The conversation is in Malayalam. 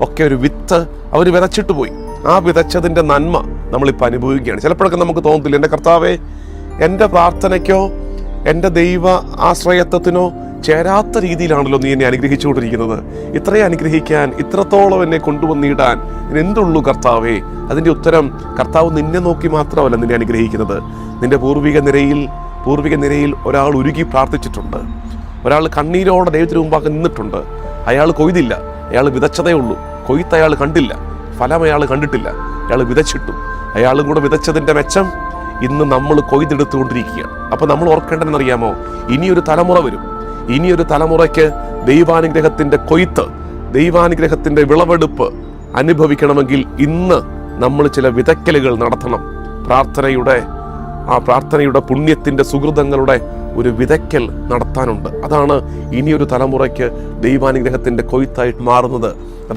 ഒക്കെ ഒരു വിത്ത് അവർ വിതച്ചിട്ട് പോയി. ആ വിതച്ചതിൻ്റെ നന്മ നമ്മളിപ്പോൾ അനുഭവിക്കുകയാണ്. ചിലപ്പോഴൊക്കെ നമുക്ക് തോന്നത്തില്ല, എൻ്റെ കർത്താവേ, എൻ്റെ പ്രാർത്ഥനയ്ക്കോ എൻ്റെ ദൈവ ആശ്രയത്വത്തിനോ ചേരാത്ത രീതിയിലാണല്ലോ നീ എന്നെ അനുഗ്രഹിച്ചുകൊണ്ടിരിക്കുന്നത്. ഇത്രയും അനുഗ്രഹിക്കാൻ, ഇത്രത്തോളം എന്നെ കൊണ്ടുവന്നിടാൻ എന്തുള്ളൂ കർത്താവേ? അതിൻ്റെ ഉത്തരം, കർത്താവ് നിന്നെ നോക്കി മാത്രമല്ല നിന്നെ അനുഗ്രഹിക്കുന്നത്. നിന്റെ പൂർവിക നിരയിൽ ഒരാൾ ഉരുകി പ്രാർത്ഥിച്ചിട്ടുണ്ട്. ഒരാൾ കണ്ണീരോടെ ദൈവത്തിന് മുമ്പാകെ നിന്നിട്ടുണ്ട്. അയാൾ കൊയ്തില്ല, അയാൾ വിതച്ചതേ ഉള്ളൂ. കൊയ്ത്ത് അയാൾ കണ്ടില്ല, ഫലം അയാൾ കണ്ടിട്ടില്ല. അയാൾ വിതച്ചിട്ടു. അയാളും കൂടെ വിതച്ചതിൻ്റെ മെച്ചം ഇന്ന് നമ്മൾ കൊയ്തെടുത്തുകൊണ്ടിരിക്കുകയാണ്. അപ്പം നമ്മൾ ഓർക്കേണ്ടതെന്നറിയാമോ? ഇനിയൊരു തലമുറ വരും. ഇനിയൊരു തലമുറയ്ക്ക് ദൈവാനുഗ്രഹത്തിൻ്റെ കൊയ്ത്ത്, ദൈവാനുഗ്രഹത്തിൻ്റെ വിളവെടുപ്പ് അനുഭവിക്കണമെങ്കിൽ ഇന്ന് നമ്മൾ ചില വിതയ്ക്കലുകൾ നടത്തണം. പ്രാർത്ഥനയുടെ പുണ്യത്തിൻ്റെ സുഹൃതങ്ങളുടെ ഒരു വിതയ്ക്കൽ നടത്താനുണ്ട്. അതാണ് ഇനിയൊരു തലമുറയ്ക്ക് ദൈവാനുഗ്രഹത്തിൻ്റെ കൊയ്ത്തായിട്ട് മാറുന്നത്.